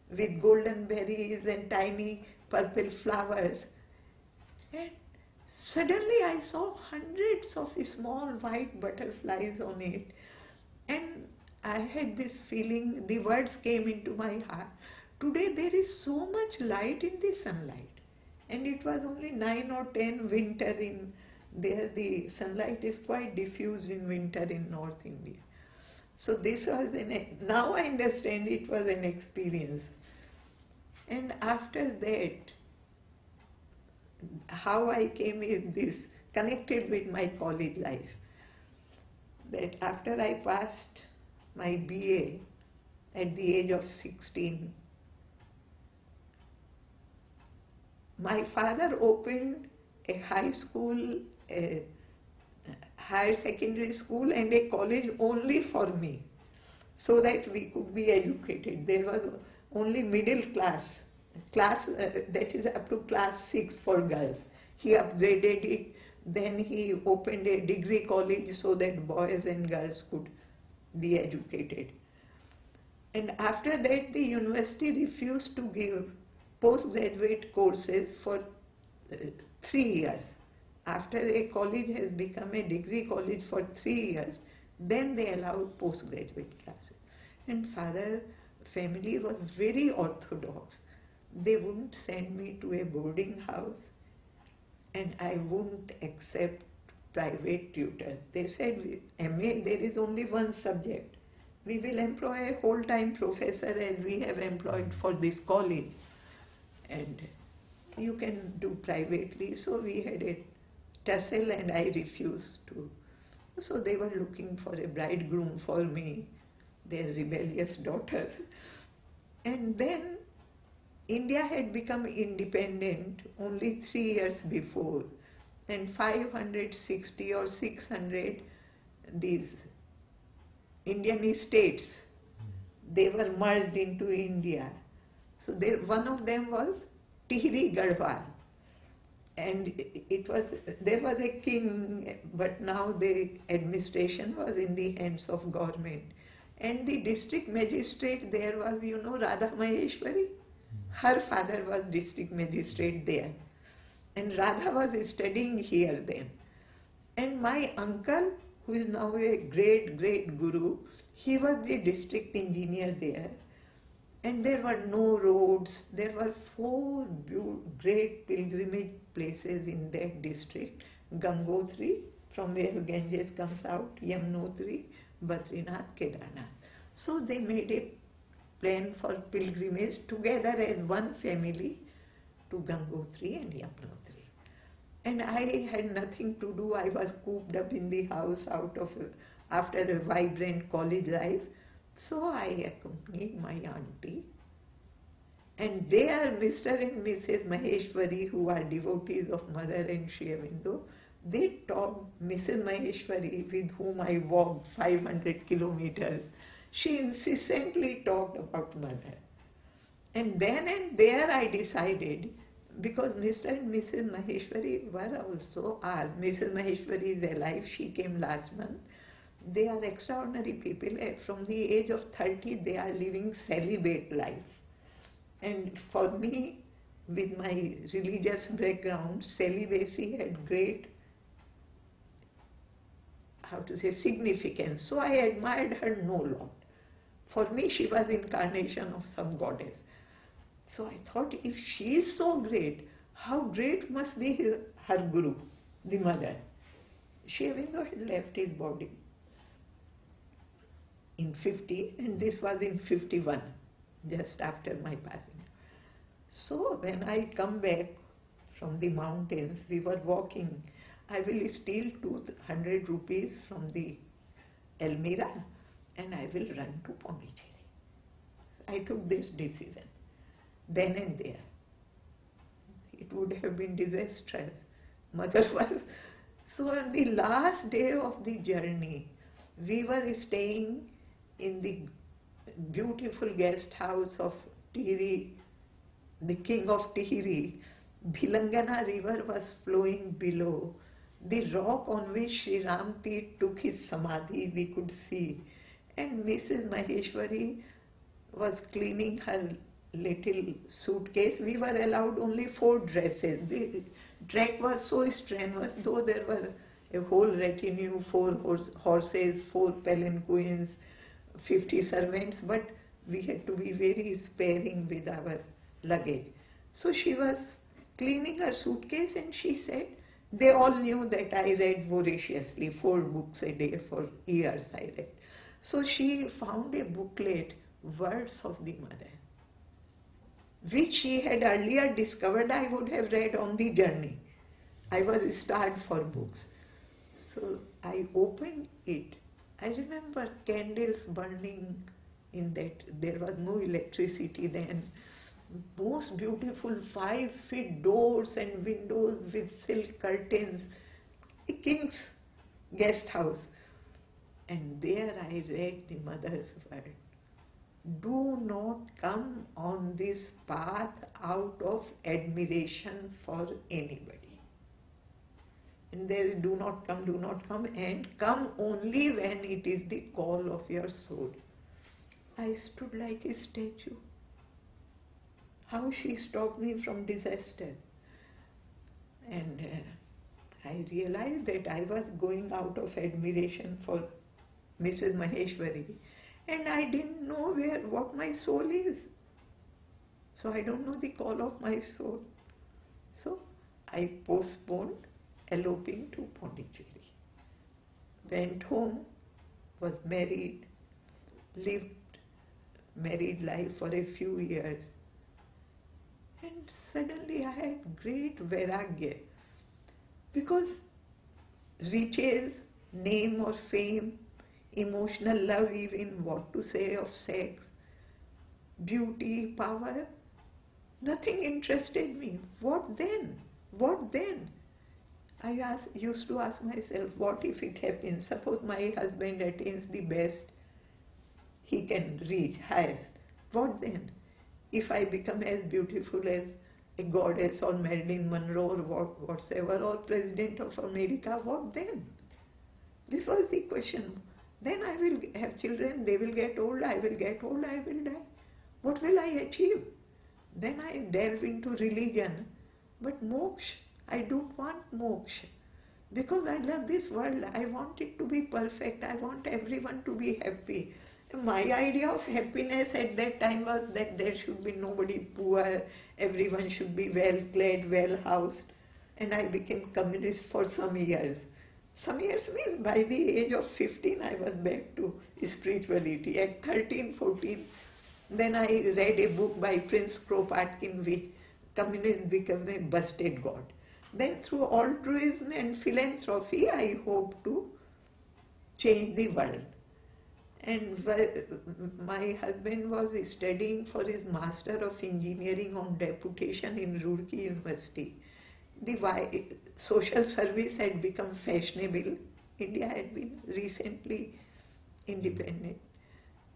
with golden berries and tiny purple flowers. And suddenly I saw hundreds of small white butterflies on it. And I had this feeling, the words came into my heart. Today there is so much light in the sunlight. And it was only 9 or 10 winter in there. The sunlight is quite diffused in winter in North India. So this was now I understand it was an experience. And after that, how I came is this, connected with my college life. that after I passed my BA at the age of 16, my father opened a high school, a higher secondary school and a college only for me, so that we could be educated. There was only middle class, that is up to class 6 for girls. He upgraded it, then he opened a degree college so that boys and girls could be educated. And after that, the university refused to give postgraduate courses for 3 years. After a college has become a degree college for 3 years, then they allowed postgraduate classes. And father family was very orthodox. They wouldn't send me to a boarding house, and I wouldn't accept private tutors. They said, MA, there is only one subject. We will employ a whole-time professor as we have employed for this college, and you can do privately. So we had a tussle and I refused to. So they were looking for a bridegroom for me, their rebellious daughter. And then India had become independent only 3 years before, and 560 or 600 these Indian states, they were merged into India. So one of them was Tihri Garhwal, and there was a king, but now the administration was in the hands of government. And the district magistrate there was, Radha Maheshwari. Her father was district magistrate there. And Radha was studying here then. And my uncle, who is now a great guru, he was the district engineer there. And there were no roads. There were 4 great pilgrimage places in that district. Gangotri, from where Ganges comes out, Yamunotri, Badrinath, Kedarnath. So they made a plan for pilgrimage together as one family to Gangotri and Yamunotri. And I had nothing to do. I was cooped up in the house after a vibrant college life. So I accompanied my auntie. And there Mr. and Mrs. Maheshwari, who are devotees of Mother and Sri Aurobindo, they talked. Mrs. Maheshwari, with whom I walked 500 kilometers, she insistently talked about Mother. And then and there I decided, because Mr. and Mrs. Maheshwari are. Mrs. Maheshwari is alive, she came last month. They are extraordinary people. From the age of 30, they are living celibate life. And for me, with my religious background, celibacy had great, significance. So I admired her no lot. For me, she was incarnation of some goddess. So I thought, if she is so great, how great must be her guru, the mother. Sri Aurobindo had left his body in 50, and this was in 51, just after my passing. So when I come back from the mountains, we were walking. I will steal 200 rupees from the Elmira and I will run to Pondicherry. So I took this decision, then and there. It would have been disastrous. Mother was... So on the last day of the journey, we were staying in the beautiful guest house of Tihri, the king of Tihri. Bhilangana river was flowing below. The rock on which Sri Ram Tirth took his samadhi, we could see. And Mrs. Maheshwari was cleaning her little suitcase. We were allowed only 4 dresses. The trek was so strenuous, though there were a whole retinue, 4 horses, 4 palanquins, 50 servants, but we had to be very sparing with our luggage. So she was cleaning her suitcase and she said, they all knew that I read voraciously, 4 books a day for years I read. So she found a booklet, Words of the Mother, which she had earlier discovered I would have read on the journey. I was starved for books. So I opened it I remember candles burning in that. There was no electricity then. Most beautiful 5 feet doors and windows with silk curtains. A king's guest house. And there I read the mother's word. Do not come on this path out of admiration for anybody. And there is do not come, and come only when it is the call of your soul. I stood like a statue. How she stopped me from disaster. And I realized that I was going out of admiration for Mrs. Maheshwari, and I didn't know what my soul is. So I don't know the call of my soul. So I postponed eloping to Pondicherry. Went home, was married, lived married life for a few years. And suddenly I had great vairagya. Because riches, name or fame, emotional love, even what to say of sex, beauty, power, nothing interested me. What then? What then? I used to ask myself, what if it happens? Suppose my husband attains the best he can reach, highest. What then? If I become as beautiful as a goddess or Marilyn Monroe or whatsoever, or President of America, what then? This was the question. Then I will have children, they will get old, I will get old, I will die. What will I achieve? Then I delve into religion. But moksha, I don't want moksha. Because I love this world, I want it to be perfect, I want everyone to be happy. My idea of happiness at that time was that there should be nobody poor, everyone should be well clad, well housed. And I became communist for some years. Some years means by the age of 15 I was back to spirituality. At 13, 14, then I read a book by Prince Kropotkin, which communists become a busted god. Then through altruism and philanthropy, I hope to change the world. And my husband was studying for his Master of Engineering on deputation in Roorkee University. The social service had become fashionable. India had been recently independent,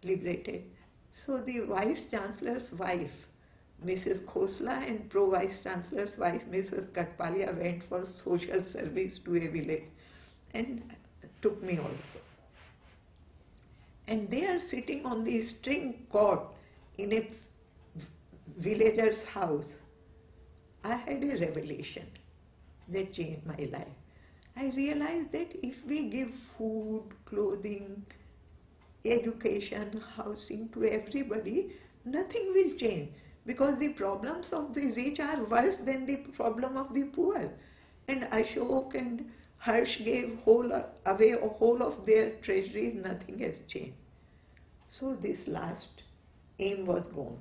liberated. So the Vice Chancellor's wife, Mrs. Khosla, and Pro-Vice Chancellor's wife, Mrs. Katpalia, went for social service to a village and took me also. And they are sitting on the string cord in a villager's house. I had a revelation that changed my life. I realized that if we give food, clothing, education, housing to everybody, nothing will change. Because the problems of the rich are worse than the problem of the poor. And Ashok and Harsh gave away a whole of their treasuries, nothing has changed. So this last aim was gone.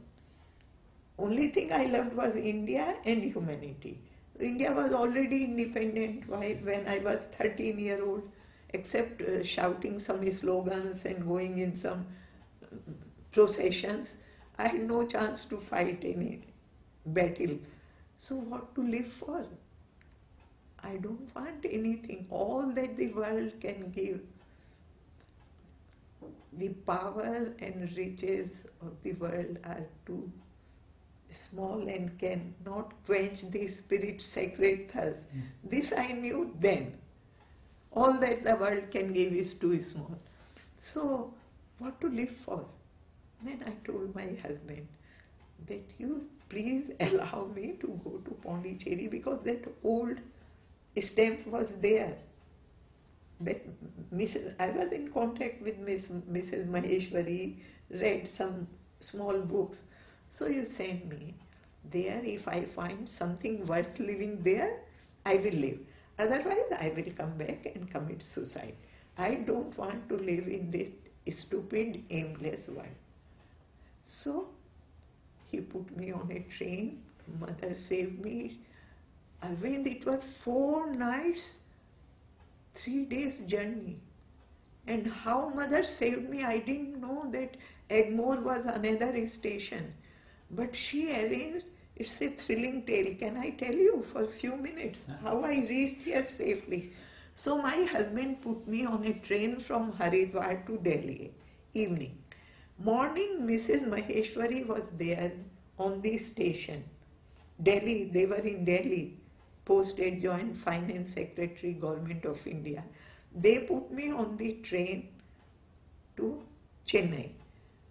Only thing I loved was India and humanity. India was already independent when I was 13-year-old, except shouting some slogans and going in some processions. I had no chance to fight any battle. So what to live for? I don't want anything. All that the world can give, the power and riches of the world are too small and cannot quench the spirit's sacred thirst. This I knew then. All that the world can give is too small. So, what to live for? Then I told my husband that you please allow me to go to Pondicherry, because that old stamp was there. But I was in contact with Mrs. Maheshwari, read some small books. So you send me there. If I find something worth living there, I will live. Otherwise, I will come back and commit suicide. I don't want to live in this stupid, aimless world. So he put me on a train. Mother saved me. When it was 4 nights, 3 days journey. And how mother saved me, I didn't know that Egmore was another station. But she arranged, it's a thrilling tale. Can I tell you for a few minutes how I reached here safely? So my husband put me on a train from Haridwar to Delhi, evening. Morning, Mrs. Maheshwari was there on the station. Delhi, they were in Delhi, posted Joint Finance Secretary, Government of India. They put me on the train to Chennai.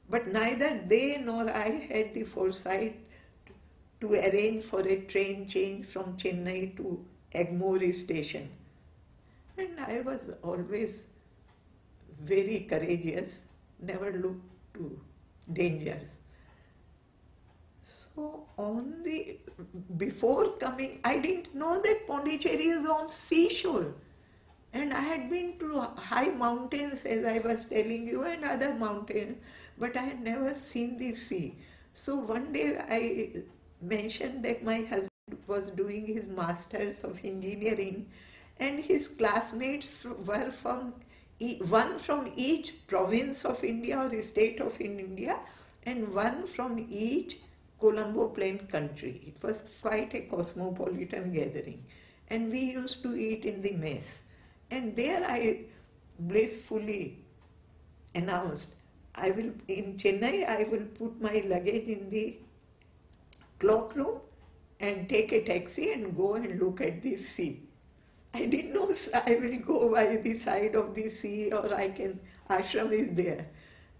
But neither they nor I had the foresight to arrange for a train change from Chennai to Egmore station. And I was always very courageous, never looked to dangers. So before coming, I didn't know that Pondicherry is on seashore. And I had been to high mountains, as I was telling you, and other mountains, but I had never seen the sea. So one day I mentioned that my husband was doing his masters of engineering, and his classmates were one from each province of India or state of India, and one from each Colombo Plain country. It was quite a cosmopolitan gathering, and we used to eat in the mess. And there I blissfully announced, in Chennai, I will put my luggage in the cloakroom and take a taxi and go and look at the sea. I didn't know I will go by the side of the sea, or ashram is there.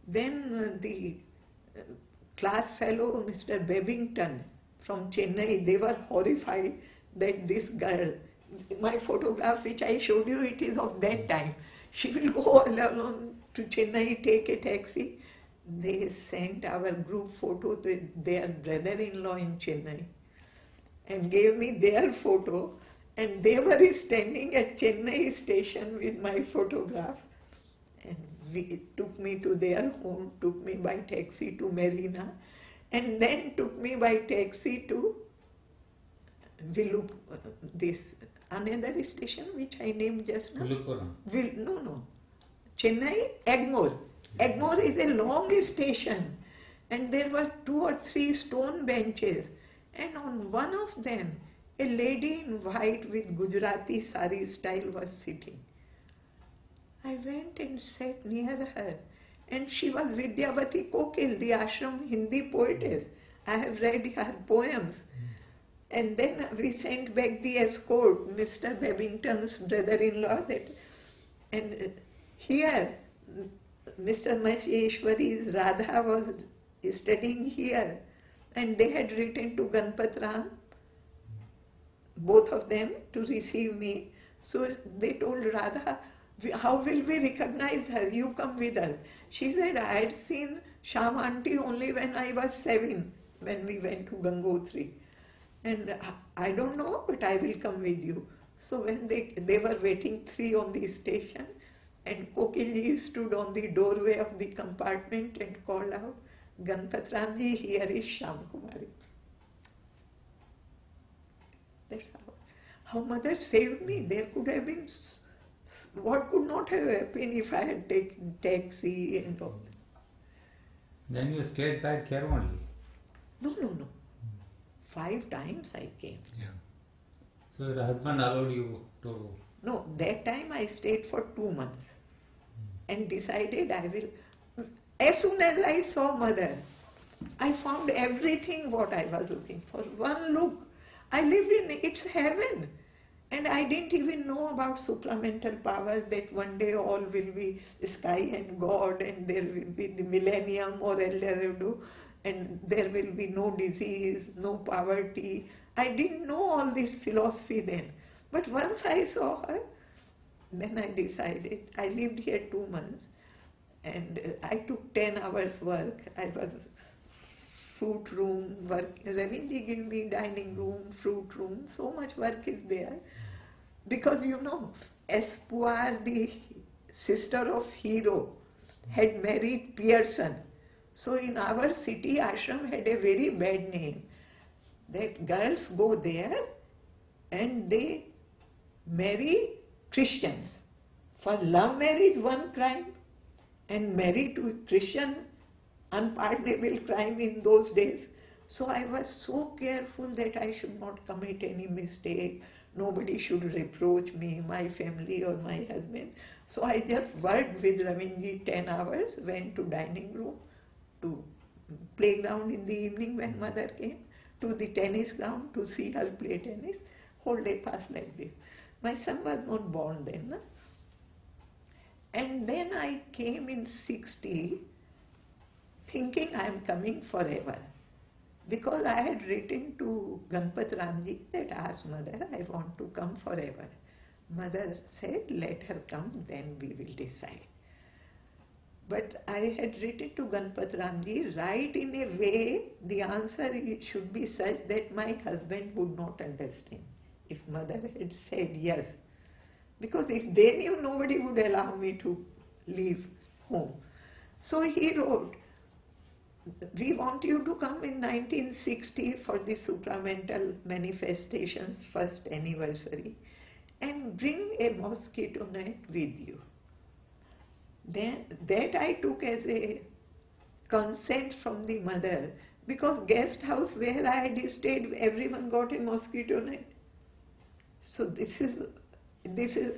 Then the class fellow, Mr. Babington from Chennai, they were horrified that this girl, my photograph which I showed you, it is of that time. She will go alone to Chennai, take a taxi. They sent our group photo to their brother-in-law in Chennai and gave me their photo, and they were standing at Chennai station with my photograph, and took me to their home, took me by taxi to Marina, and then took me by taxi to this another station which I named just now. No. Chennai, Egmore. Egmore is a long station, and there were 2 or 3 stone benches, and on one of them a lady in white with Gujarati sari style was sitting. I went and sat near her, and she was Vidyavati Kokil, the ashram Hindi poetess. I have read her poems. And then we sent back the escort, Mr. Babington's brother-in-law, and here Mr. Maheshwari's Radha was studying here, and they had written to Ganpat Ram, both of them, to receive me. So they told Radha, how will we recognize her? You come with us. She said, I had seen Shyam auntie only when I was 7, when we went to Gangotri. And I don't know, but I will come with you. So when they were waiting 3 on the station, and Kokilji stood on the doorway of the compartment and called out, Ganpat Ramji, here is Shyam Kumari. That's how mother saved me. There could have been, what could not have happened if I had taken taxi and all that. Then you stayed back here only? No. 5 times I came. Yeah. So your husband allowed you to... No, that time I stayed for 2 months and decided I will. As soon as I saw mother, I found everything what I was looking for. One look, I lived in its heaven. And I didn't even know about supramental powers, that one day all will be sky and God, and there will be the millennium or El Dorado, and there will be no disease, no poverty. I didn't know all this philosophy then. But once I saw her, then I decided. I lived here 2 months, and I took 10 hours work. I was fruit room work. Ravinji gave me dining room, fruit room. So much work is there. Because Espoir, the sister of Hero, had married Pearson. So in our city, ashram had a very bad name. That girls go there and they marry Christians. For love marriage, one crime, and married to a Christian, unpardonable crime in those days. So I was so careful that I should not commit any mistake. Nobody should reproach me, my family or my husband. So I just worked with Ravinji 10 hours, went to dining room, to playground in the evening when mother came, to the tennis ground to see her play tennis. Whole day passed like this. My son was not born then. No? And then I came in 60 thinking I am coming forever. Because I had written to Ganpat Ramji that asked mother, I want to come forever. Mother said, let her come, then we will decide. But I had written to Ganpat Ramji, write in a way, the answer should be such that my husband would not understand. If mother had said yes. Because if they knew, nobody would allow me to leave home. So he wrote, we want you to come in 1960 for the supramental manifestations first anniversary and bring a mosquito net with you. Then, that I took as a consent from the mother, because guest house where I had stayed, everyone got a mosquito net. So this is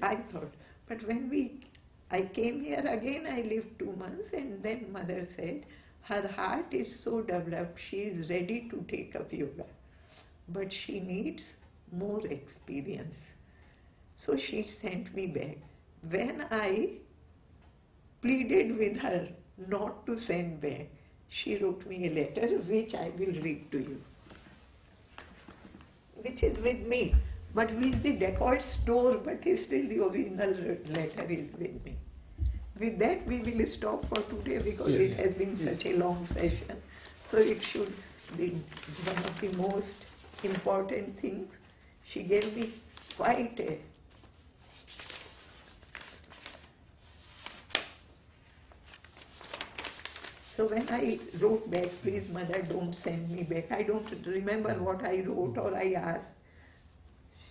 I thought. But when I came here again, I lived 2 months, and then mother said, her heart is so developed, she is ready to take up yoga. But she needs more experience. So she sent me back. When I pleaded with her not to send back, she wrote me a letter which I will read to you. Which is with me, but which the dacoit store, but still the original letter is with me. With that we will stop for today because Yes. it has been such a long session. So it should be one of the most important things. She gave me quite a So when I wrote back, please mother, don't send me back. I don't remember what I wrote or I asked.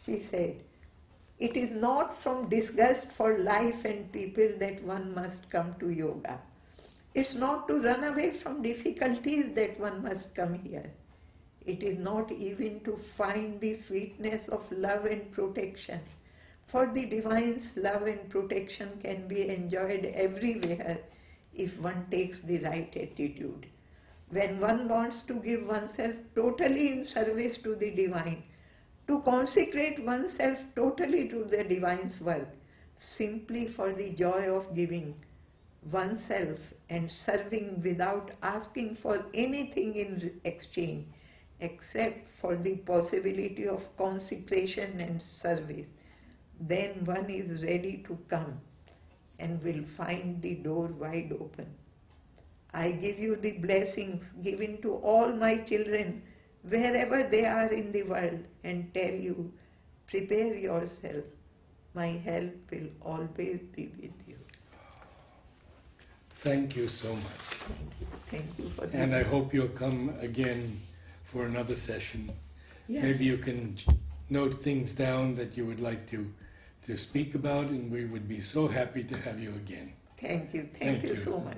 She said, it is not from disgust for life and people that one must come to yoga. It's not to run away from difficulties that one must come here. It is not even to find the sweetness of love and protection. For the divine's love and protection can be enjoyed everywhere if one takes the right attitude. When one wants to give oneself totally in service to the divine, to consecrate oneself totally to the divine's work, simply for the joy of giving oneself and serving without asking for anything in exchange, except for the possibility of consecration and service, then one is ready to come and will find the door wide open. I give you the blessings given to all my children wherever they are in the world and tell you, prepare yourself. My help will always be with you. Thank you so much. Thank you for that. And I hope you'll come again for another session. Yes. Maybe you can note things down that you would like to speak about, and we would be so happy to have you again. Thank you. Thank Thank you you. so much.